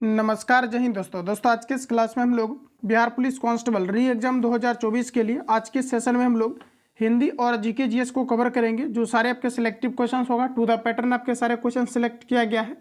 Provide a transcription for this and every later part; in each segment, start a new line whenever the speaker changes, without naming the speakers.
नमस्कार, जय हिंद दोस्तों। आज के इस क्लास में हम लोग बिहार पुलिस कांस्टेबल री एग्जाम 2024 के लिए आज के सेशन में हम लोग हिंदी और जीके जीएस को कवर करेंगे। जो सारे आपके सिलेक्टिव क्वेश्चंस होगा, टू द पैटर्न आपके सारे क्वेश्चन सिलेक्ट किया गया है।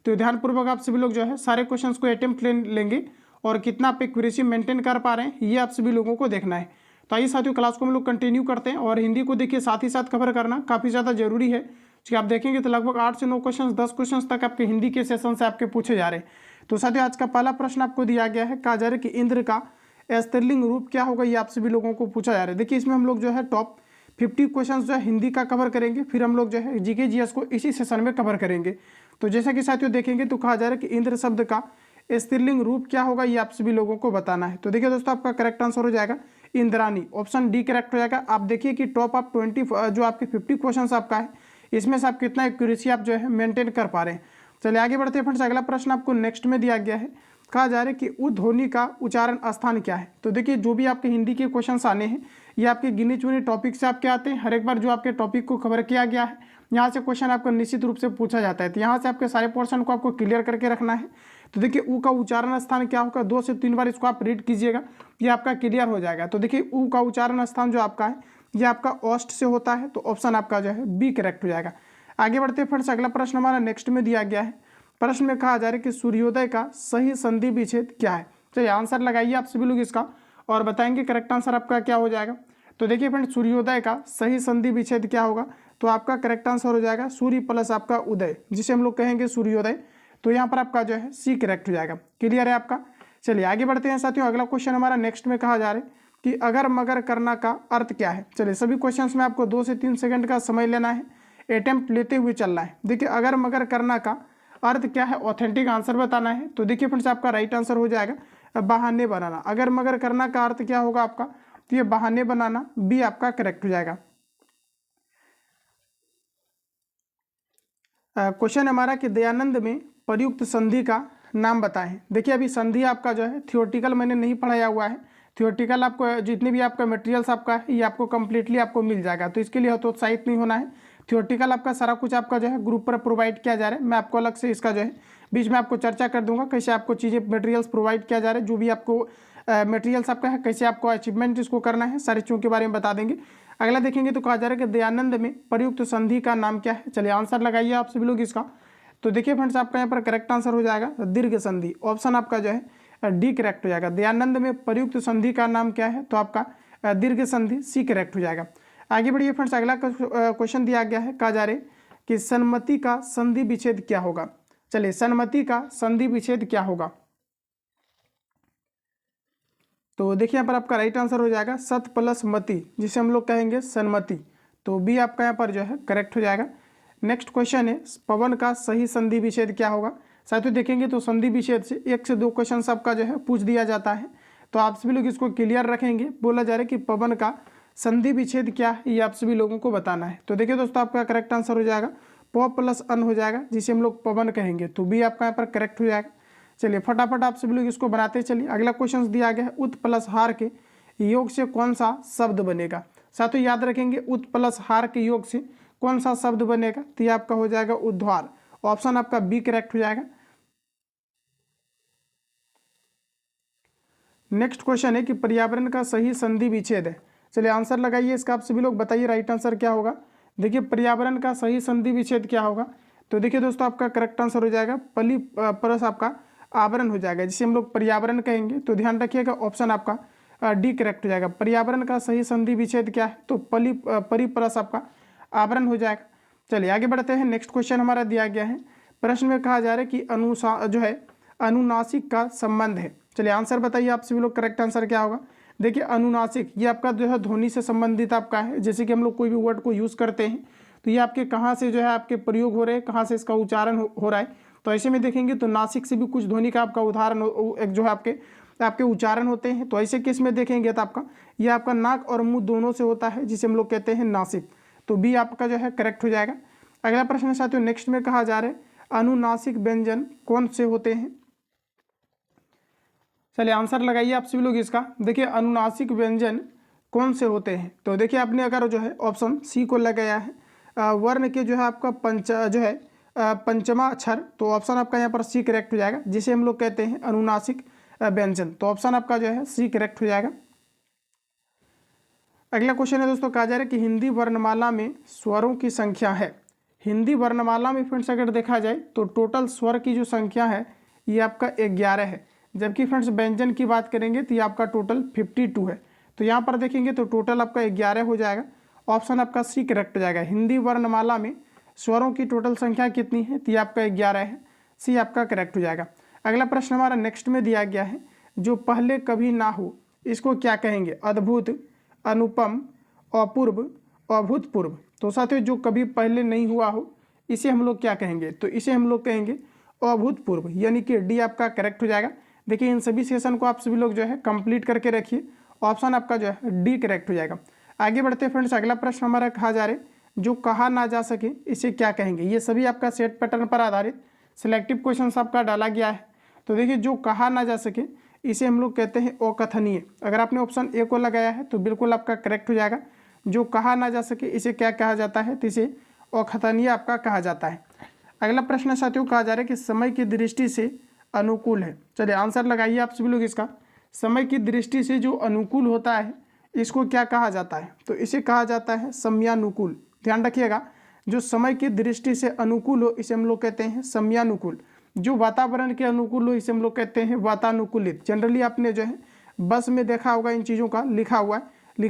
तो ध्यानपूर्वक आप सभी लोग जो है सारे क्वेश्चंस को अटेम्प्ट लेंगे और कितना आप एक्यूरेसी मेंटेन कर पा रहे हैं ये आप सभी लोगों को देखना है। तो आइए साथियों, क्लास को हम लोग कंटिन्यू करते हैं और हिंदी को देखिए साथ ही साथ कवर करना काफ़ी ज़्यादा जरूरी है। कि आप देखेंगे तो लगभग 8 से 9 क्वेश्चन 10 क्वेश्चन तक आपके हिंदी के सेशन से आपके पूछे जा रहे हैं। तो साथियों, आज का पहला प्रश्न आपको दिया गया है, कहा जा रहा है कि इंद्र का स्त्रीलिंग रूप क्या होगा, ये आप सभी लोगों को पूछा जा रहा है। देखिए, इसमें हम लोग जो है टॉप 50 क्वेश्चन जो है हिंदी का कवर करेंगे, फिर हम लोग जो है जीके जीएस को इसी सेशन में कवर करेंगे। तो जैसा कि साथियों देखेंगे तो कहा जा रहा है कि इंद्र शब्द का स्त्रीलिंग रूप क्या होगा, ये आप सभी लोगों को बताना है। तो देखिए दोस्तों, आपका करेक्ट आंसर हो जाएगा इंद्रानी, ऑप्शन डी करेक्ट हो जाएगा। आप देखिए कि टॉप आप 20 जो आपके 50 क्वेश्चन आपका है, इसमें से आप कितना एक्यूरेसी आप जो है मेंटेन कर पा रहे हैं। चलिए आगे बढ़ते हैं फ्रेंड्स। अगला प्रश्न आपको नेक्स्ट में दिया गया है, कहा जा रहा है कि उ ध्वनि का उच्चारण स्थान क्या है। तो देखिए, जो भी आपके हिंदी के क्वेश्चंस आने हैं ये आपके गिने चुने टॉपिक से आपके आते हैं। हर एक बार जो आपके टॉपिक को कवर किया गया है यहाँ से क्वेश्चन आपका निश्चित रूप से पूछा जाता है। तो यहाँ से आपके सारे पोर्शन को आपको क्लियर करके रखना है। तो देखिए, उ का उच्चारण स्थान क्या होगा, 2 से 3 बार इसको आप रीड कीजिएगा, ये आपका क्लियर हो जाएगा। तो देखिए, उ का उच्चारण स्थान जो आपका है ये आपका ओस्ट से होता है, तो ऑप्शन आपका जो है बी करेक्ट हो जाएगा। आगे बढ़ते हैं फ्रेंड्स। अगला प्रश्न हमारा नेक्स्ट में दिया गया है। प्रश्न में कहा जा रहा है कि सूर्योदय का सही संधि विच्छेद क्या है। चलिए आंसर लगाइए आप सभी लोग इसका और बताएंगे करेक्ट आंसर आपका क्या हो जाएगा। तो देखिए फ्रेंड्स, सूर्योदय का सही संधि विच्छेद क्या होगा, तो आपका करेक्ट आंसर हो जाएगा सूर्य प्लस आपका उदय, जिसे हम लोग कहेंगे सूर्योदय। तो यहाँ पर आपका जो है सी करेक्ट हो जाएगा। क्लियर है आपका। चलिए आगे बढ़ते हैं साथियों। अगला क्वेश्चन हमारा नेक्स्ट में कहा जा रहा है कि अगर मगर करना का अर्थ क्या है। चलिए सभी क्वेश्चन में आपको 2 से 3 सेकंड का समय लेना है, अटेम्प्ट लेते हुए चलना है। देखिए, अगर मगर करना का अर्थ क्या है, ऑथेंटिक आंसर बताना है। तो देखिए फ्रेंड्स, आपका राइट आंसर हो जाएगा बहाने बनाना। अगर मगर करना का अर्थ क्या होगा आपका, तो ये बहाने बनाना, बी आपका करेक्ट हो जाएगा। क्वेश्चन हमारा कि दयानंद में प्रयुक्त संधि का नाम बताएं। देखिए, अभी संधि आपका जो है थियोरटिकल मैंने नहीं पढ़ाया हुआ है। थियोरटिकल आपको जितने भी आपका मटेरियल्स आपका है ये आपको कंप्लीटली आपको मिल जाएगा, तो इसके लिए हतोत्साहित नहीं होना है। थियोरटिकल आपका सारा कुछ आपका जो है ग्रुप पर प्रोवाइड किया जा रहा है। मैं आपको अलग से इसका जो है बीच में आपको चर्चा कर दूंगा कैसे आपको चीज़ें मटेरियल्स प्रोवाइड किया जा रहा है। जो भी आपको मटेरियल्स आपका है, कैसे आपको अचीवमेंट इसको करना है, सारी चीज़ों के बारे में बता देंगे। अगला देखेंगे तो कहा जा रहा है कि दयानंद में प्रयुक्त संधि का नाम क्या है। चलिए आंसर लगाइए आप सभी लोग इसका। तो देखिए फ्रेंड्स, आपका यहाँ पर करेक्ट आंसर हो जाएगा दीर्घ संधि, ऑप्शन आपका जो है डी करेक्ट हो जाएगा। दयानंद में प्रयुक्त संधि का नाम क्या है, तो आपका दीर्घ संधि सी करेक्ट हो जाएगा। आगे बढ़िए फ्रेंड्स। अगला क्वेश्चन दिया गया है, कहा जा रहा है कि सन्मति का संधि विच्छेद क्या होगा। चलिए, सन्मति का संधि विच्छेद क्या होगा। तो देखिए यहाँ पर आपका राइट आंसर हो जाएगा सत प्लस मति, जिसे हम लोग कहेंगे सन्मति। तो बी आपका यहाँ पर जो है करेक्ट हो जाएगा। नेक्स्ट क्वेश्चन है, पवन का सही संधि विच्छेद क्या होगा। साथियों देखेंगे तो संधि विच्छेद से 1 से 2 क्वेश्चन आपका जो है पूछ दिया जाता है, तो आप सभी लोग इसको क्लियर रखेंगे। बोला जा रहा है कि पवन का संधि विच्छेद क्या है, ये आप सभी लोगों को बताना है। तो देखिए दोस्तों, आपका करेक्ट आंसर हो जाएगा प प्लस अन हो जाएगा, जिसे हम लोग पवन कहेंगे। तो बी आपका यहाँ पर करेक्ट हो जाएगा। चलिए फटाफट आप सभी लोग इसको बनाते चलिए। अगला क्वेश्चन दिया गया है, उत प्लस हार के योग से कौन सा शब्द बनेगा। साथियों याद रखेंगे, उत प्लस हार के योग से कौन सा शब्द बनेगा, तो ये आपका हो जाएगा उद्धार, ऑप्शन आपका बी करेक्ट हो जाएगा। नेक्स्ट क्वेश्चन है कि पर्यावरण का सही संधि विच्छेद है। चलिए आंसर लगाइए इसका, आप सभी लोग बताइए राइट आंसर क्या होगा। देखिए, पर्यावरण का सही संधि विच्छेद क्या होगा। तो देखिए दोस्तों, आपका करेक्ट आंसर हो जाएगा पली परस आपका आवरण हो जाएगा, जिसे हम लोग पर्यावरण कहेंगे। तो ध्यान रखिएगा, ऑप्शन आपका डी करेक्ट हो जाएगा। पर्यावरण का सही संधि विच्छेद क्या है, तो परिपरस आपका आवरण हो जाएगा। चलिए आगे बढ़ते हैं। नेक्स्ट क्वेश्चन हमारा दिया गया है, प्रश्न में कहा जा रहा है कि जो है अनुनासिक का संबंध है। चलिए आंसर बताइए आप सभी लोग, करेक्ट आंसर क्या होगा। देखिए, अनुनासिक ये आपका जो है ध्वनि से संबंधित आपका है। जैसे कि हम लोग कोई भी वर्ड को यूज़ करते हैं तो ये आपके कहाँ से जो है आपके प्रयोग हो रहे हैं, कहाँ से इसका उच्चारण हो रहा है। तो ऐसे में देखेंगे तो नासिक से भी कुछ ध्वनि का आपका उदाहरण एक जो है आपके उच्चारण होते हैं। तो ऐसे केस में देखेंगे तो आपका ये आपका नाक और मुंह दोनों से होता है, जिसे हम लोग कहते हैं नासिक। तो बी आपका जो है करेक्ट हो जाएगा। अगला प्रश्न साथियों नेक्स्ट में कहा जा रहा है, अनुनासिक व्यंजन कौन से होते हैं। चलिए आंसर लगाइए आप सभी लोग इसका। देखिए, अनुनासिक व्यंजन कौन से होते हैं। तो देखिए, आपने अगर जो है ऑप्शन सी को लगाया है, वर्ण के जो है आपका पंचमा अक्षर, तो ऑप्शन आपका यहाँ पर सी करेक्ट हो जाएगा, जिसे हम लोग कहते हैं अनुनासिक व्यंजन। तो ऑप्शन आपका जो है सी करेक्ट हो जाएगा। अगला क्वेश्चन है दोस्तों, कहा जा रहा है कि हिंदी वर्णमाला में स्वरों की संख्या है। हिंदी वर्णमाला में फ्रेंड्स अगर देखा जाए तो टोटल स्वर की जो संख्या है ये आपका 11 है, जबकि फ्रेंड्स व्यंजन की बात करेंगे तो ये आपका टोटल 52 है। तो यहाँ पर देखेंगे तो टोटल आपका 11 हो जाएगा। ऑप्शन आपका सी करेक्ट हो जाएगा। हिंदी वर्णमाला में स्वरों की टोटल संख्या कितनी है, तो ये आपका 11 है, सी आपका करेक्ट हो जाएगा। अगला प्रश्न हमारा नेक्स्ट में दिया गया है, जो पहले कभी ना हो इसको क्या कहेंगे? अद्भुत, अनुपम, अपूर्व, अभूतपूर्व। तो साथियों जो कभी पहले नहीं हुआ हो इसे हम लोग क्या कहेंगे? तो इसे हम लोग कहेंगे अभूतपूर्व, यानी कि डी आपका करेक्ट हो जाएगा। देखिए इन सभी सेशन को आप सभी लोग जो है कंप्लीट करके रखिए, ऑप्शन आपका जो है डी करेक्ट हो जाएगा। आगे बढ़ते हैं फ्रेंड्स, अगला प्रश्न हमारा कहा जा रहा है, जो कहा ना जा सके इसे क्या कहेंगे? ये सभी आपका सेट पैटर्न पर आधारित सिलेक्टिव क्वेश्चन आपका डाला गया है। तो देखिए जो कहा ना जा सके इसे हम लोग कहते हैं अकथनीय। अगर आपने ऑप्शन ए को लगाया है तो बिल्कुल आपका करेक्ट हो जाएगा। जो कहा ना जा सके इसे क्या कहा जाता है? तो इसे अकथनीय आपका कहा जाता है। अगला प्रश्न साथियों कहा जा रहा है कि समय की दृष्टि से अनुकूल है। चलिए आंसर लगाइए आप सभी लोग इसका। समय की दृष्टि से जो अनुकूल होता है इसको क्या कहा जाता है? तो इसे कहा जाता है समयानुकूल। ध्यान रखिएगा, जो समय की दृष्टि से अनुकूल हो इसे हम लोग कहते हैं समयानुकूल। जो वातावरण के अनुकूल हो इसे हम लोग कहते हैं वातानुकूलित। जनरली आपने जो है बस में देखा होगा इन चीज़ों का लिखा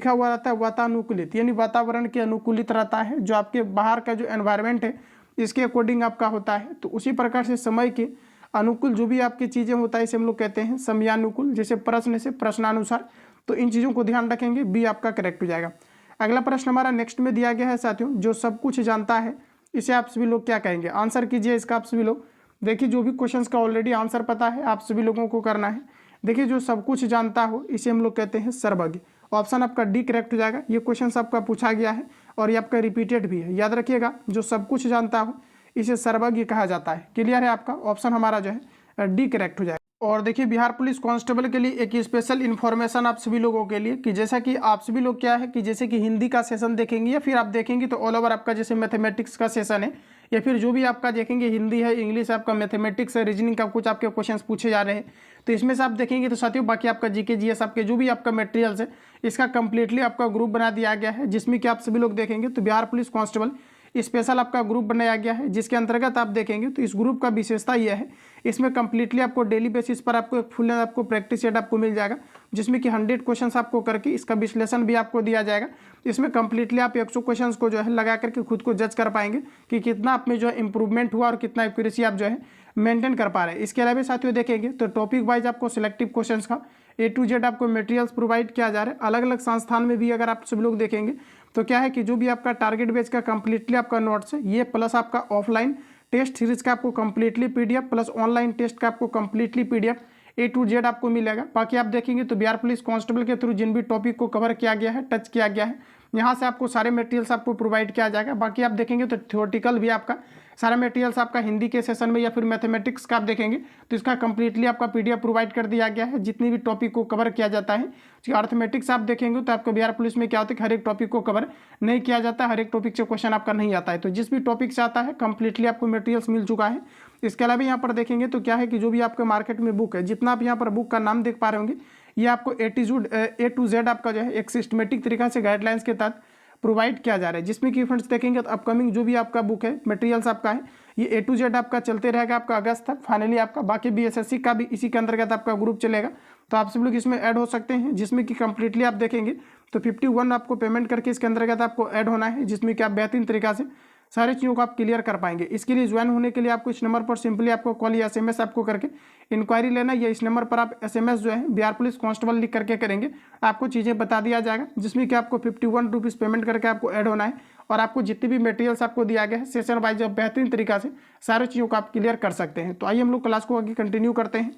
हुआ रहता है वातानुकूलित, यानी वातावरण के अनुकूलित रहता है, जो आपके बाहर का जो एनवायरनमेंट है इसके अकॉर्डिंग आपका होता है। तो उसी प्रकार से समय के अनुकूल जो भी आपकी चीज़ें होता है इसे हम लोग कहते हैं समयानुकूल। जैसे प्रश्न से प्रश्नानुसार, तो इन चीज़ों को ध्यान रखेंगे, बी आपका करेक्ट हो जाएगा। अगला प्रश्न हमारा नेक्स्ट में दिया गया है साथियों, जो सब कुछ जानता है इसे आप सभी लोग क्या कहेंगे? आंसर कीजिए इसका आप सभी लोग। देखिए जो भी क्वेश्चंस का ऑलरेडी आंसर पता है आप सभी लोगों को करना है। देखिए जो सब कुछ जानता हो इसे हम लोग कहते हैं सर्वज्ञ। ऑप्शन आपका डी करेक्ट हो जाएगा। ये क्वेश्चंस आपका पूछा गया है और ये आपका रिपीटेड भी है, याद रखिएगा। जो सब कुछ जानता हो इसे सर्वज्ञ कहा जाता है। क्लियर है आपका? ऑप्शन हमारा जो है डी करेक्ट हो जाएगा। और देखिए बिहार पुलिस कांस्टेबल के लिए एक स्पेशल इन्फॉर्मेशन आप सभी लोगों के लिए, कि जैसा कि आप सभी लोग क्या है कि जैसे कि हिंदी का सेशन देखेंगे या फिर आप देखेंगे तो ऑल ओवर आपका जैसे मैथमेटिक्स का सेशन है, या फिर जो भी आपका देखेंगे हिंदी है, इंग्लिश है, आपका मैथमेटिक्स है, रीजनिंग का कुछ आपके क्वेश्चंस पूछे जा रहे हैं, तो इसमें से आप देखेंगे तो साथियों बाकी आपका जीके जीएस आपके जो भी आपका मटेरियल्स है इसका कंप्लीटली आपका ग्रुप बना दिया गया है, जिसमें कि आप सभी लोग देखेंगे तो बिहार पुलिस कांस्टेबल स्पेशल आपका ग्रुप बनाया गया है, जिसके अंतर्गत आप देखेंगे तो इस ग्रुप का विशेषता यह है, इसमें कंप्लीटली आपको डेली बेसिस पर आपको एक फुल आपको प्रैक्टिस सेट आपको मिल जाएगा, जिसमें कि 100 क्वेश्चंस आपको करके इसका विश्लेषण भी आपको दिया जाएगा। इसमें कंप्लीटली आप 100 क्वेश्चंस को जो है लगा करके खुद को जज कर पाएंगे कि कितना आप में जो है इंप्रूवमेंट हुआ और कितना एक्यूरेसी आप जो है मेंटेन कर पा रहे हैं। इसके अलावा साथियों देखेंगे तो टॉपिक वाइज आपको सिलेक्टिव क्वेश्चंस का A to Z आपको मटेरियल्स प्रोवाइड किया जा रहा है। अलग अलग संस्थान में भी अगर आप सभी लोग देखेंगे तो क्या है कि जो भी आपका टारगेट बेस का कंप्लीटली आपका नोट्स है ये, प्लस आपका ऑफलाइन टेस्ट सीरीज का आपको completely PDF, plus online test का आपको completely PDF A to Z आपको मिलेगा। बाकी आप देखेंगे तो बिहार पुलिस कांस्टेबल के थ्रू जिन भी टॉपिक को कवर किया गया है, टच किया गया है, यहाँ से आपको सारे मटेरियल्स आपको प्रोवाइड किया जाएगा। बाकी आप देखेंगे तो थ्योरेटिकल भी आपका सारा मटेरियल्स आपका हिंदी के सेशन में या फिर मैथमेटिक्स का आप देखेंगे तो इसका कंप्लीटली आपका पीडीएफ प्रोवाइड कर दिया गया है, जितनी भी टॉपिक को कवर किया जाता है। अर्थमेटिक्स आप देखेंगे तो आपको बिहार पुलिस में क्या होता है कि हर एक टॉपिक को कवर नहीं किया जाता, हर एक टॉपिक से क्वेश्चन आपका नहीं आता है। तो जिस भी टॉपिक से आता है कंप्लीटली आपको मटेरियल्स मिल चुका है। इसके अलावा यहाँ पर देखेंगे तो क्या है कि जो भी आपके मार्केट में बुक है, जितना आप यहाँ पर बुक का नाम देख पा रहे होंगे, ये आपको A to Z आपका जो है एक सिस्टमेटिक तरीका से गाइडलाइंस के तहत प्रोवाइड किया जा रहा है, जिसमें कि फ्रेंड्स देखेंगे तो अपकमिंग जो भी आपका बुक है, मटेरियल्स आपका है, ये A to Z आपका चलते रहेगा आपका अगस्त तक फाइनली आपका। बाकी BSSC का भी इसी के अंतर्गत आपका ग्रुप चलेगा, तो आप सब लोग इसमें ऐड हो सकते हैं, जिसमें कि कंप्लीटली आप देखेंगे तो 51 आपको पेमेंट करके इसके अंतर्गत आपको ऐड होना है, जिसमें कि आप बेहतरीन तरीका से सारी चीज़ों को आप क्लियर कर पाएंगे। इसके लिए ज्वाइन होने के लिए आपको इस नंबर पर सिंपली आपको कॉल या SMS आपको करके इंक्वायरी लेना, या इस नंबर पर आप SMS जो है बिहार पुलिस कांस्टेबल लिख करके करेंगे, आपको चीज़ें बता दिया जाएगा, जिसमें कि आपको 51 रुपीज़ पेमेंट करके आपको ऐड होना है, और आपको जितने भी मटेरियल्स आपको दिया गया है सेशन वाइज बेहतरीन तरीका से सारी चीज़ों को आप क्लियर कर सकते हैं। तो आइए हम लोग क्लास को आगे कंटिन्यू करते हैं।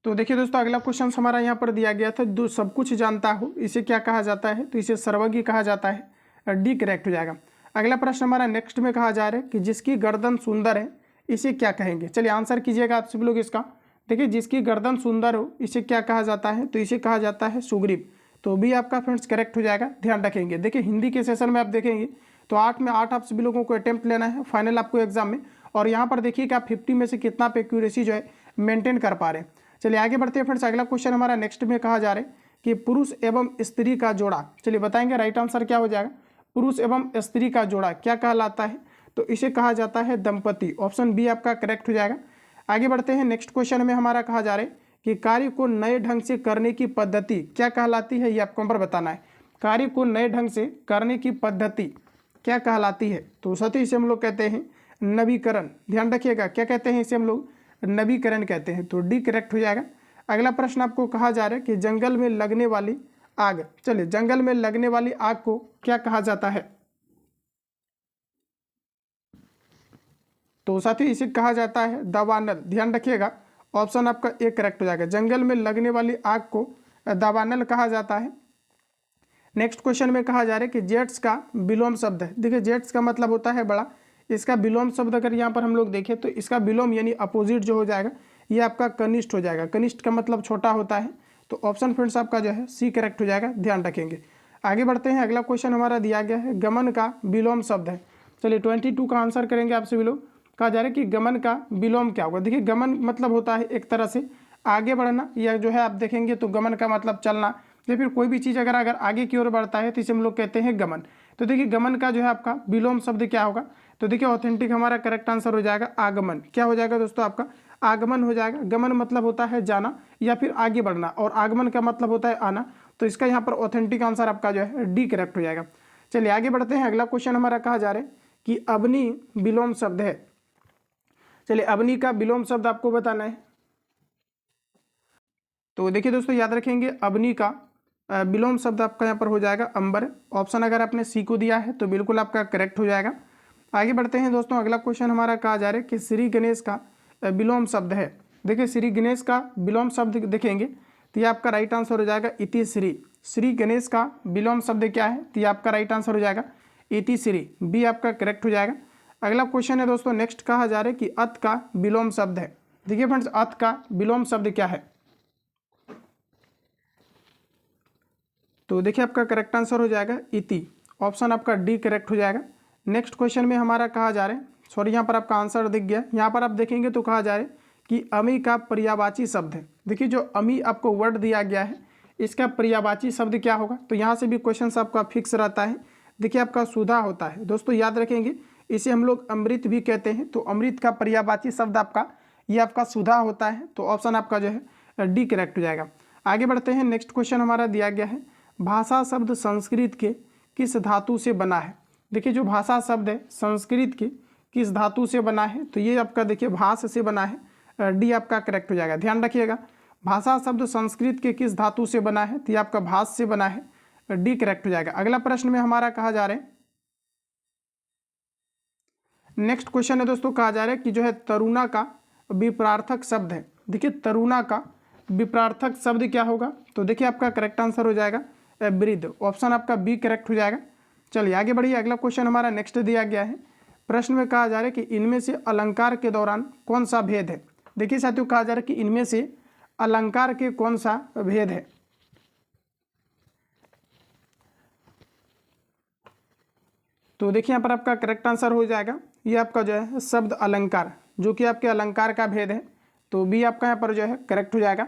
तो देखिए दोस्तों अगला क्वेश्चन हमारा यहाँ पर दिया गया था, जो सब कुछ जानता हो इसे क्या कहा जाता है? तो इसे सर्वज्ञ कहा जाता है, डी करेक्ट हो जाएगा। अगला प्रश्न हमारा नेक्स्ट में कहा जा रहा है कि जिसकी गर्दन सुंदर है इसे क्या कहेंगे? चलिए आंसर कीजिएगा आप सभी लोग इसका। देखिए जिसकी गर्दन सुंदर हो इसे क्या कहा जाता है? तो इसे कहा जाता है सुग्रीव। तो भी आपका फ्रेंड्स करेक्ट हो जाएगा। ध्यान रखेंगे, देखिए हिंदी के सेशन में आप देखेंगे तो 8 में 8 आप सभी लोगों को अटेम्प्ट लेना है फाइनल आपको एग्जाम में, और यहाँ पर देखिए कि आप 50 में से कितना पे एक्यूरेसी जो है मेंटेन कर पा रहे हैं। चलिए आगे बढ़ते हैं फ्रेंड्स। अगला क्वेश्चन हमारा नेक्स्ट में कहा जा रहा है कि पुरुष एवं स्त्री का जोड़ा, चलिए बताएंगे राइट आंसर क्या हो जाएगा। पुरुष एवं स्त्री का जोड़ा क्या कहलाता है, तो इसे कहा जाता है दंपति। ऑप्शन बी आपका करेक्ट हो जाएगा। आगे बढ़ते हैं नेक्स्ट क्वेश्चन में हमारा कहा जा रहा है कि कार्य को नए ढंग से करने की पद्धति क्या कहलाती है, ये आपको पर बताना है। कार्य को नए ढंग से करने की पद्धति क्या कहलाती है, तो साथी इसे हम लोग कहते हैं नवीकरण। ध्यान रखिएगा, क्या कहते हैं इसे हम लोग, नवीकरण कहते हैं। तो डी करेक्ट हो जाएगा। अगला प्रश्न आपको कहा जा रहा है कि जंगल में लगने वाली आग, चलिए जंगल में लगने वाली आग को क्या कहा जाता है, तो साथी इसे कहा जाता है दावानल। ध्यान रखिएगा, ऑप्शन आपका ए करेक्ट हो जाएगा। जंगल में लगने वाली आग को दावानल कहा जाता है। नेक्स्ट क्वेश्चन में कहा जा रहा है कि जेट्स का विलोम शब्द है। देखिए जेट्स का मतलब होता है बड़ा, इसका विलोम शब्द अगर यहाँ पर हम लोग देखें तो इसका विलोम यानी अपोजिट जो हो जाएगा ये आपका कनिष्ठ हो जाएगा। कनिष्ठ का मतलब छोटा होता है। तो ऑप्शन फ्रेंड्स आपका जो है सी करेक्ट हो जाएगा, ध्यान रखेंगे। आगे बढ़ते हैं। अगला क्वेश्चन हमारा दिया गया है गमन का विलोम शब्द है। चलिए 22 का आंसर करेंगे आपसे भी लोग। कहा जा रहा है कि गमन का विलोम क्या होगा। देखिए गमन मतलब होता है एक तरह से आगे बढ़ना, या जो है आप देखेंगे तो गमन का मतलब चलना, या फिर कोई भी चीज़ अगर आगे की ओर बढ़ता है तो इसे हम लोग कहते हैं गमन। तो देखिए गमन का जो है आपका विलोम शब्द क्या होगा, तो देखिए ऑथेंटिक हमारा करेक्ट आंसर हो जाएगा आगमन। क्या हो जाएगा दोस्तों आपका, आगमन हो जाएगा। गमन मतलब होता है जाना या फिर आगे बढ़ना, और आगमन का मतलब होता है आना। तो इसका यहाँ पर ऑथेंटिक आंसर आपका जो है डी करेक्ट हो जाएगा। चलिए आगे बढ़ते हैं। अगला क्वेश्चन हमारा कहा जा रहा है कि अवनी विलोम शब्द है। चलिए अवनी का विलोम शब्द आपको बताना है। तो देखिए दोस्तों याद रखेंगे अवनी का विलोम शब्द आपका यहाँ पर हो जाएगा अंबर। ऑप्शन अगर आपने सी को दिया है तो बिल्कुल आपका करेक्ट हो जाएगा। आगे बढ़ते हैं दोस्तों। अगला क्वेश्चन हमारा कहा जा रहा है कि श्री गणेश का विलोम शब्द है। देखिए श्री गणेश का विलोम शब्द देखेंगे तो ये आपका राइट आंसर हो जाएगा इति श्री। श्री गणेश का विलोम शब्द क्या है, तो ये आपका राइट आंसर हो जाएगा इति श्री। बी आपका करेक्ट हो जाएगा। अगला क्वेश्चन है दोस्तों नेक्स्ट कहा जा रहा है कि अत का विलोम शब्द है। देखिए फ्रेंड्स अत का विलोम शब्द क्या है, तो देखिए आपका करेक्ट आंसर हो जाएगा इति। ऑप्शन आपका डी करेक्ट हो जाएगा। नेक्स्ट क्वेश्चन में हमारा कहा जा रहा है, सॉरी यहाँ पर आपका आंसर दिख गया। यहाँ पर आप देखेंगे तो कहा जा रहा है कि अमी का पर्यायवाची शब्द है। देखिए जो अमी आपको वर्ड दिया गया है इसका पर्यायवाची शब्द क्या होगा, तो यहाँ से भी क्वेश्चन आपका फिक्स रहता है। देखिए आपका सुधा होता है। दोस्तों याद रखेंगे इसे हम लोग अमृत भी कहते हैं। तो अमृत का पर्यायवाची शब्द आपका ये आपका सुधा होता है। तो ऑप्शन आपका जो है डी करेक्ट हो जाएगा। आगे बढ़ते हैं। नेक्स्ट क्वेश्चन हमारा दिया गया है भाषा शब्द संस्कृत के किस धातु से बना है। देखिए जो भाषा शब्द है संस्कृत के किस धातु से बना है, तो ये आपका देखिए भाष से बना है। डी आपका करेक्ट हो जाएगा। ध्यान रखिएगा भाषा शब्द संस्कृत के किस धातु से बना है, तो ये आपका भाष से बना है। डी करेक्ट हो जाएगा। अगला प्रश्न में हमारा कहा जा रहा है, नेक्स्ट क्वेश्चन है दोस्तों, कहा जा रहा है कि जो है तरुणा का विपरार्थक शब्द है। देखिए तरुणा का विपरार्थक शब्द क्या होगा, तो देखिए आपका करेक्ट आंसर हो जाएगा वृद्ध। ऑप्शन आपका बी करेक्ट हो जाएगा। चलिए आगे बढ़िए। अगला क्वेश्चन हमारा नेक्स्ट दिया गया है। प्रश्न में कहा जा रहा है कि इनमें से अलंकार के दौरान कौन सा भेद है। देखिए साथियों कहा जा रहा है कि इनमें से अलंकार के कौन सा भेद है, तो देखिए यहाँ पर आपका करेक्ट आंसर हो जाएगा ये आपका जो है शब्द अलंकार, जो कि आपके अलंकार का भेद है। तो बी आपका यहाँ पर जो है करेक्ट हो जाएगा।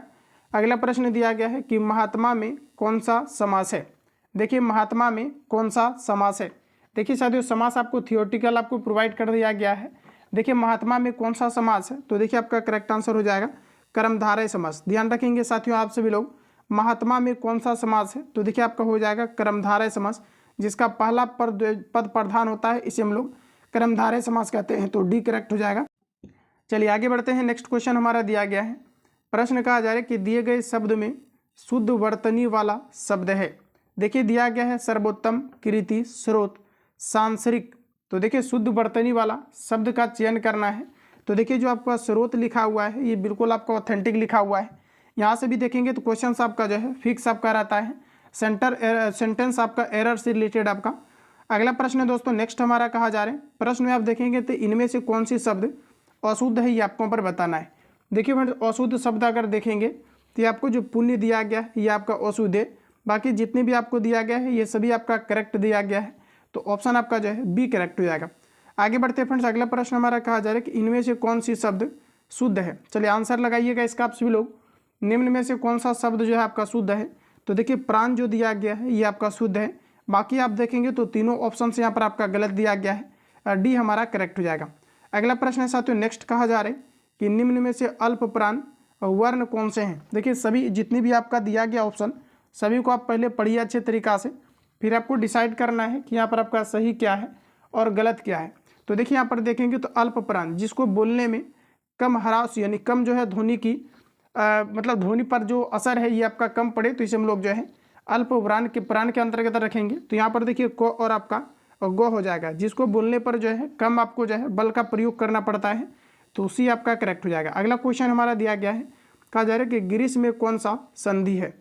अगला प्रश्न दिया गया है कि महात्मा में कौन सा समास है। देखिए महात्मा में कौन सा समास है। देखिए साथियों समास आपको थियोटिकल आपको प्रोवाइड कर दिया गया है। देखिए महात्मा में कौन सा समास है, तो देखिए आपका करेक्ट आंसर हो जाएगा कर्मधारय समास। ध्यान रखेंगे साथियों आप सभी लोग महात्मा में कौन सा समास है, तो देखिए आपका हो जाएगा कर्मधारय समास, जिसका पहला पद प्रधान होता है इसे हम लोग कर्मधारय समास कहते हैं। तो डी करेक्ट हो जाएगा। चलिए आगे बढ़ते हैं। नेक्स्ट क्वेश्चन हमारा दिया गया है। प्रश्न कहा जा रहा है कि दिए गए शब्द में शुद्ध वर्तनी वाला शब्द है। देखिए दिया गया है सर्वोत्तम, कृति, स्रोत, सांसरिक। तो देखिए शुद्ध वर्तनी वाला शब्द का चयन करना है। तो देखिए जो आपका स्रोत लिखा हुआ है ये बिल्कुल आपका ऑथेंटिक लिखा हुआ है। यहाँ से भी देखेंगे तो क्वेश्चन आपका जो है फिक्स आपका रहता है। सेंटेंस आपका एरर से रिलेटेड आपका। अगला प्रश्न है दोस्तों नेक्स्ट हमारा कहा जा रहा है। प्रश्न में आप देखेंगे तो इनमें से कौन सी शब्द अशुद्ध है ये आपको पर बताना है। देखिए फ्रेंड्स अशुद्ध शब्द अगर देखेंगे तो ये आपको जो पुण्य दिया गया है ये आपका अशुद्ध है। बाकी जितने भी आपको दिया गया है ये सभी आपका करेक्ट दिया गया है। तो ऑप्शन आपका जो है बी करेक्ट हो जाएगा। आगे बढ़ते हैं फ्रेंड्स, अगला प्रश्न हमारा कहा जा रहा है कि इनमें से कौन सी शब्द शुद्ध है। चलिए आंसर लगाइएगा इसका आप सभी लोग। निम्न में से कौन सा शब्द जो है आपका शुद्ध है। तो देखिए प्राण जो दिया गया है ये आपका शुद्ध है। बाकी आप देखेंगे तो तीनों ऑप्शन यहाँ पर आपका गलत दिया गया है, डी हमारा करेक्ट हो जाएगा। अगला प्रश्न है साथियों, नेक्स्ट कहा जा रहा है कि निम्न में से अल्प प्राण वर्ण कौन से हैं। देखिए सभी जितनी भी आपका दिया गया ऑप्शन सभी को आप पहले पढ़िए अच्छे तरीक़ा से, फिर आपको डिसाइड करना है कि यहाँ पर आपका सही क्या है और गलत क्या है। तो देखिए यहाँ पर देखेंगे तो अल्प प्राण जिसको बोलने में कम हरास यानी कम जो है ध्वनि की मतलब ध्वनि पर जो असर है ये आपका कम पड़े, तो इसे हम लोग जो है अल्प प्राण के अंतर्गत रखेंगे। तो यहाँ पर देखिए को और आपका गो हो जाएगा, जिसको बोलने पर जो है कम आपको जो है बल का प्रयोग करना पड़ता है, तो उसी आपका करेक्ट हो जाएगा। अगला क्वेश्चन हमारा दिया गया है, कहा जा रहा है कि ग्रीष्म में कौन सा संधि है।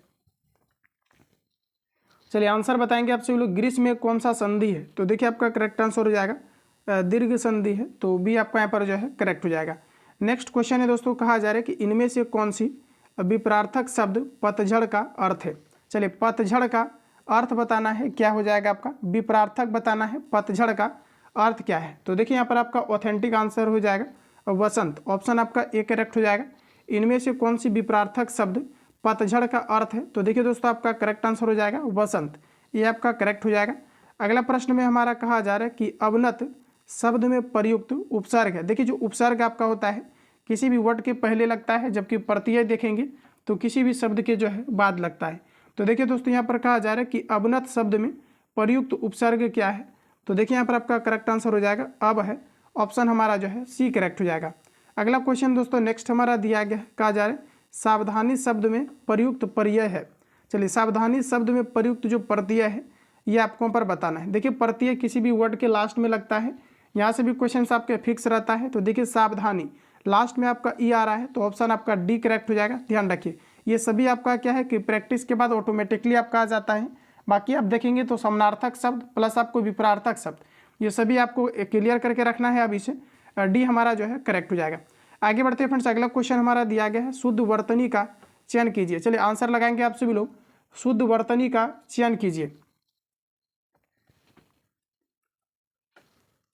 चलिए आंसर बताएंगे आप सभी लोग, ग्रीष्म में कौन सा संधि है। तो देखिए आपका करेक्ट आंसर हो जाएगा दीर्घ संधि है, तो बी आपका यहाँ पर जो है करेक्ट हो जाएगा। नेक्स्ट क्वेश्चन है दोस्तों, कहा जा रहा है कि इनमें से कौन सी विपरार्थक शब्द पतझड़ का अर्थ है। चलिए पतझड़ का अर्थ बताना है, क्या हो जाएगा आपका विपरार्थक बताना है, पतझड़ का अर्थ क्या है। तो देखिए यहाँ पर आपका ऑथेंटिक आंसर हो जाएगा वसंत, ऑप्शन आपका ए करेक्ट हो जाएगा। इनमें से कौन सी विपरार्थक शब्द पतझड़ का अर्थ है। तो देखिए दोस्तों आपका करेक्ट आंसर हो जाएगा वसंत, ये आपका करेक्ट हो जाएगा। अगला प्रश्न में हमारा कहा जा रहा है कि अवनत शब्द में प्रयुक्त उपसर्ग है। देखिए जो उपसर्ग आपका होता है किसी भी वर्ड के पहले लगता है, जबकि प्रत्यय देखेंगे तो किसी भी शब्द के जो है बाद लगता है। तो देखिए दोस्तों यहाँ पर कहा जा रहा है कि अवनत शब्द में प्रयुक्त उपसर्ग क्या है। तो देखिए यहाँ पर आपका करेक्ट आंसर हो जाएगा अब है, ऑप्शन हमारा जो है सी करेक्ट हो जाएगा। अगला क्वेश्चन दोस्तों नेक्स्ट हमारा दिया गया है, कहा जा रहा है सावधानी शब्द में प्रयुक्त प्रत्यय है। चलिए सावधानी शब्द में प्रयुक्त जो प्रत्यय है ये आपको पर बताना है। देखिए प्रत्यय किसी भी वर्ड के लास्ट में लगता है, यहाँ से भी क्वेश्चन आपके फिक्स रहता है। तो देखिए सावधानी लास्ट में आपका ई आ रहा है, तो ऑप्शन आपका डी करेक्ट हो जाएगा। ध्यान रखिए ये सभी आपका क्या है कि प्रैक्टिस के बाद ऑटोमेटिकली आपका आ जाता है। बाकी आप देखेंगे तो समानार्थक शब्द प्लस आपको विपरार्थक शब्द ये सभी आपको क्लियर करके रखना है। अभी से डी हमारा जो है करेक्ट हो जाएगा। आगे बढ़ते हैं फ्रेंड्स, अगला क्वेश्चन हमारा दिया गया है शुद्ध वर्तनी का चयन कीजिए। चलिए आंसर लगाएंगे आप सभी लोग, शुद्ध वर्तनी का चयन कीजिए।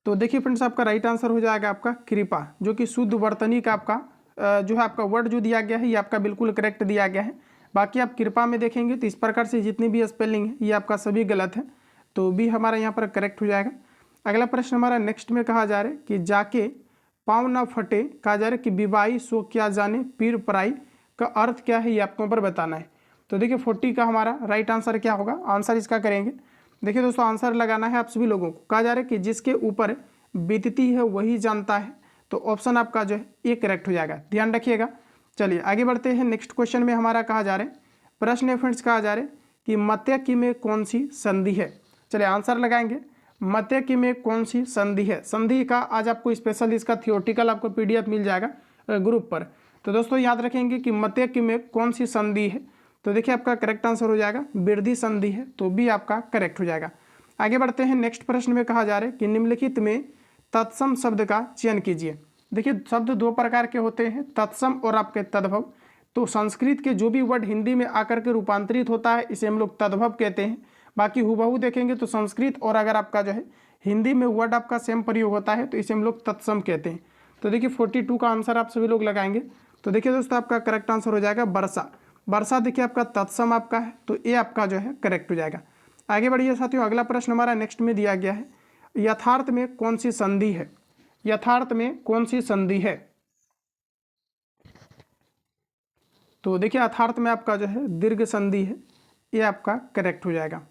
तो देखिए फ्रेंड्स आपका राइट आंसर हो जाएगा आपका कृपा, जो कि शुद्ध वर्तनी का आपका जो है आपका वर्ड जो दिया गया है ये आपका बिल्कुल करेक्ट दिया गया है। बाकी आप कृपा में देखेंगे तो इस प्रकार से जितनी भी स्पेलिंग है ये आपका सभी गलत है, तो बी हमारा यहाँ पर करेक्ट हो जाएगा। अगला प्रश्न हमारा नेक्स्ट में कहा जा रहा है कि जाके पाँव न फटे, कहा जा रहा है कि विवाही सो क्या जाने पीर पराई का अर्थ क्या है ये आपको पर बताना है। तो देखिए 40 का हमारा राइट आंसर क्या होगा, आंसर इसका करेंगे। देखिए दोस्तों आंसर लगाना है आप सभी लोगों को। कहा जा रहा है कि जिसके ऊपर बीतती है वही जानता है, तो ऑप्शन आपका जो है ये करेक्ट हो जाएगा, ध्यान रखिएगा। चलिए आगे बढ़ते हैं, नेक्स्ट क्वेश्चन में हमारा कहा जा रहा है प्रश्न है फ्रेंड्स, कहा जा रहा है कि मत्यकी में कौन सी संधि है। चलिए आंसर लगाएंगे, मत्यकी में कौन सी संधि है। संधि का आज आपको स्पेशल इसका थियोरटिकल आपको PDF मिल जाएगा ग्रुप पर। तो दोस्तों याद रखेंगे कि मत्यकी में कौन सी संधि है। तो देखिए आपका करेक्ट आंसर हो जाएगा वृद्धि संधि है, तो बी आपका करेक्ट हो जाएगा। आगे बढ़ते हैं, नेक्स्ट प्रश्न में कहा जा रहा है कि निम्नलिखित में तत्सम शब्द का चयन कीजिए। देखिए शब्द दो प्रकार के होते हैं, तत्सम और आपके तद्भव। तो संस्कृत के जो भी वर्ड हिंदी में आकर के रूपांतरित होता है इसे हम लोग तद्भव कहते हैं। बाकी हुबहू देखेंगे तो संस्कृत और अगर आपका जो है हिंदी में वर्ड आपका सेम प्रयोग होता है तो इसे हम लोग तत्सम कहते हैं। तो देखिए 42 का आंसर आप सभी लोग लगाएंगे। तो देखिए दोस्तों आपका करेक्ट आंसर हो जाएगा वर्षा। वर्षा देखिए आपका तत्सम आपका है, तो ये आपका जो है करेक्ट हो जाएगा। आगे बढ़िए साथियों, अगला प्रश्न हमारा नेक्स्ट में दिया गया है यथार्थ में कौन सी संधि है। यथार्थ में कौन सी संधि है। तो देखिए यथार्थ में आपका जो है दीर्घ संधि है, ये आपका करेक्ट हो जाएगा।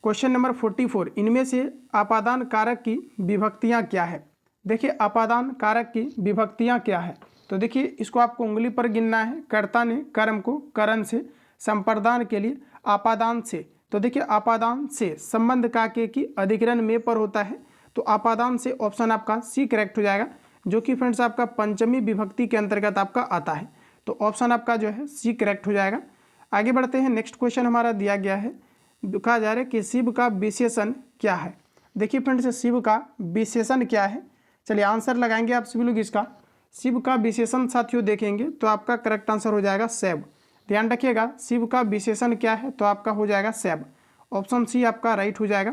क्वेश्चन नंबर 44, इनमें से आपादान कारक की विभक्तियां क्या है। देखिए आपादान कारक की विभक्तियां क्या है। तो देखिए इसको आपको उंगली पर गिनना है। कर्ता ने कर्म को करण से, संप्रदान के लिए आपादान से। तो देखिए आपादान से संबंध काके की अधिकरण में पर होता है, तो आपादान से ऑप्शन आपका सी करेक्ट हो जाएगा, जो कि फ्रेंड्स आपका पंचमी विभक्ति के अंतर्गत आपका आता है। तो ऑप्शन आपका जो है सी करेक्ट हो जाएगा। आगे बढ़ते हैं, नेक्स्ट क्वेश्चन हमारा दिया गया है, कहा जा रहा है कि शिव का विशेषण क्या है। देखिए फ्रेंड्स शिव का विशेषण क्या है। चलिए आंसर लगाएंगे आप सभी लोग इसका। शिव का विशेषण साथियों देखेंगे तो आपका करेक्ट आंसर हो जाएगा शैव। ध्यान रखिएगा शिव का विशेषण क्या है, तो आपका हो जाएगा शैव। ऑप्शन सी आपका राइट हो जाएगा।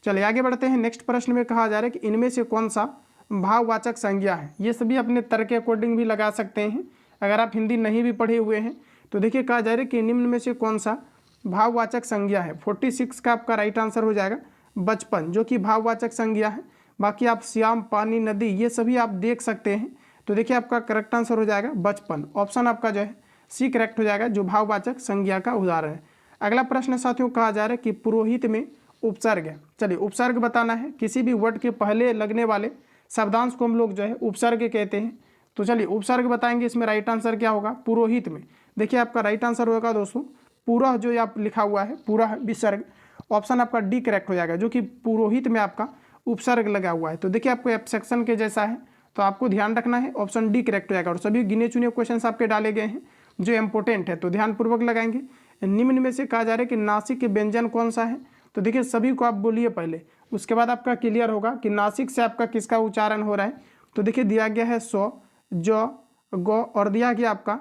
चलिए आगे बढ़ते हैं। नेक्स्ट प्रश्न में कहा जा रहा है कि इनमें से कौन सा भाववाचक संज्ञा है। ये सभी अपने तर्क के अकॉर्डिंग भी लगा सकते हैं, अगर आप हिंदी नहीं भी पढ़े हुए हैं तो देखिए कहा जा रहा है कि निम्न में से कौन सा भाववाचक संज्ञा है। 46 का आपका राइट आंसर हो जाएगा बचपन, जो कि भाववाचक संज्ञा है। बाकी आप श्याम, पानी, नदी ये सभी आप देख सकते हैं। तो देखिए आपका करेक्ट आंसर हो जाएगा बचपन। ऑप्शन आपका जो है सी करेक्ट हो जाएगा, जो भाववाचक संज्ञा का उदाहरण है। अगला प्रश्न साथियों कहा जा रहा है कि पुरोहित में उपसर्ग है। चलिए उपसर्ग बताना है। किसी भी वर्ड के पहले लगने वाले शब्दांश को हम लोग जो है उपसर्ग कहते हैं। तो चलिए उपसर्ग बताएंगे। इसमें राइट आंसर क्या होगा पुरोहित में। देखिए आपका राइट आंसर होगा दोस्तों पूरा, जो आप लिखा हुआ है पूरा विसर्ग। ऑप्शन आपका डी करेक्ट हो जाएगा, जो कि पुरोहित में आपका उपसर्ग लगा हुआ है। तो देखिए आपको एब्सेक्शन के जैसा है, तो आपको ध्यान रखना है। ऑप्शन डी करेक्ट हो जाएगा। और सभी गिने चुने क्वेश्चंस आपके डाले गए हैं जो इंपॉर्टेंट है, तो ध्यानपूर्वक लगाएंगे। निम्न में से कहा जा रहा है कि नासिक व्यंजन कौन सा है। तो देखिए सभी को आप बोलिए पहले, उसके बाद आपका क्लियर होगा कि नासिक से आपका किसका उच्चारण हो रहा है। तो देखिए दिया गया है सौ, जो, गो और दिया गया आपका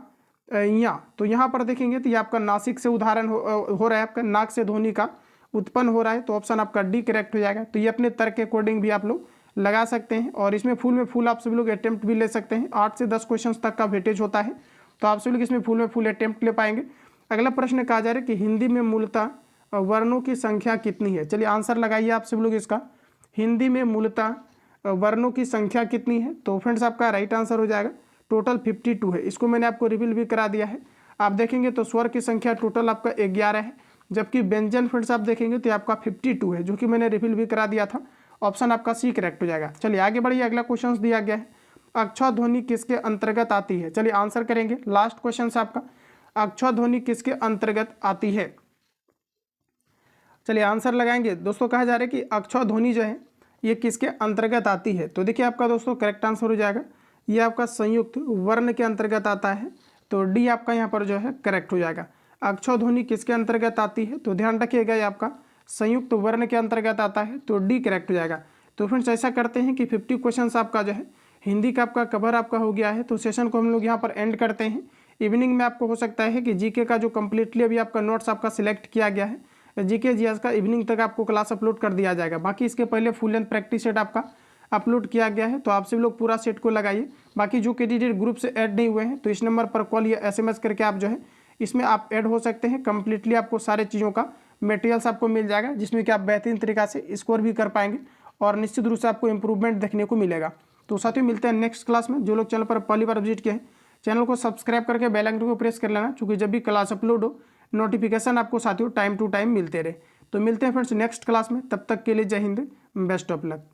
या। तो यहाँ पर देखेंगे तो ये आपका नासिक से उदाहरण हो रहा है, आपका नाक से ध्वनि का उत्पन्न हो रहा है। तो ऑप्शन आपका डी करेक्ट हो जाएगा। तो ये अपने तर्क के अकॉर्डिंग भी आप लोग लगा सकते हैं। और इसमें फुल में फुल आप सभी लोग अटेम्प्ट भी ले सकते हैं। 8 से 10 क्वेश्चन तक का वेटेज होता है, तो आप सभी लोग इसमें फुल में फुल अटेम्प्ट ले पाएंगे। अगला प्रश्न कहा जा रहा है कि हिंदी में मूलतः वर्णों की संख्या कितनी है। चलिए आंसर लगाइए आप सभी लोग इसका। हिंदी में मूलतः वर्णों की संख्या कितनी है। तो फ्रेंड्स आपका राइट आंसर हो जाएगा टोटल 52 है। इसको मैंने आपको रिवील भी करा दिया है। आप देखेंगे तो स्वर की संख्या टोटल आपका 11 है, जबकि व्यंजन फ्रेंड्स आप देखेंगे तो आपका 52 है, जो कि मैंने रिवील भी करा दिया था। ऑप्शन आपका सी करेक्ट हो जाएगा। चलिए आगे बढ़िए। अगला क्वेश्चन दिया गया है अक्षर ध्वनि किसके अंतर्गत आती है। चलिए आंसर करेंगे। लास्ट क्वेश्चन से आपका अक्षर ध्वनि किसके अंतर्गत आती है। चलिए आंसर लगाएंगे। दोस्तों कहा जा रहा है कि अक्षर ध्वनि जो है ये किसके अंतर्गत आती है। तो देखिए आपका दोस्तों करेक्ट आंसर हो जाएगा ये आपका संयुक्त वर्ण के अंतर्गत आता है। तो डी आपका यहाँ पर जो है करेक्ट हो जाएगा। अक्षर ध्वनि किसके अंतर्गत आती है। तो ध्यान रखिएगा ये आपका संयुक्त वर्ण के अंतर्गत आता है, तो डी करेक्ट हो जाएगा। तो फ्रेंड्स ऐसा करते हैं कि 50 क्वेश्चन आपका जो है हिंदी का आपका कवर आपका हो गया है। तो सेशन को हम लोग यहाँ पर एंड करते हैं। इवनिंग में आपको हो सकता है कि जीके का जो कम्प्लीटली अभी आपका नोट्स आपका सिलेक्ट किया गया है, जीके जीएस का इवनिंग तक आपको क्लास अपलोड कर दिया जाएगा। बाकी इसके पहले फुल लेंथ प्रैक्टिस सेट आपका अपलोड किया गया है, तो आप सभी लोग पूरा सेट को लगाइए। बाकी जो कैंडिडेट ग्रुप से ऐड नहीं हुए हैं तो इस नंबर पर कॉल या एसएमएस करके आप जो है इसमें आप ऐड हो सकते हैं। कम्प्लीटली आपको सारे चीज़ों का मटेरियल्स आपको मिल जाएगा, जिसमें कि आप बेहतरीन तरीका से स्कोर भी कर पाएंगे और निश्चित रूप से आपको इंप्रूवमेंट देखने को मिलेगा। तो साथियों मिलते हैं नेक्स्ट क्लास में। जो लोग चैनल पर पहली बार विजिट किए हैं चैनल को सब्सक्राइब करके बेल आइकन को प्रेस कर लेना, क्योंकि जब भी क्लास अपलोड हो नोटिफिकेशन आपको साथियों टाइम टू टाइम मिलते रहे। तो मिलते हैं फ्रेंड्स नेक्स्ट क्लास में। तब तक के लिए जय हिंद, बेस्ट ऑफ लक।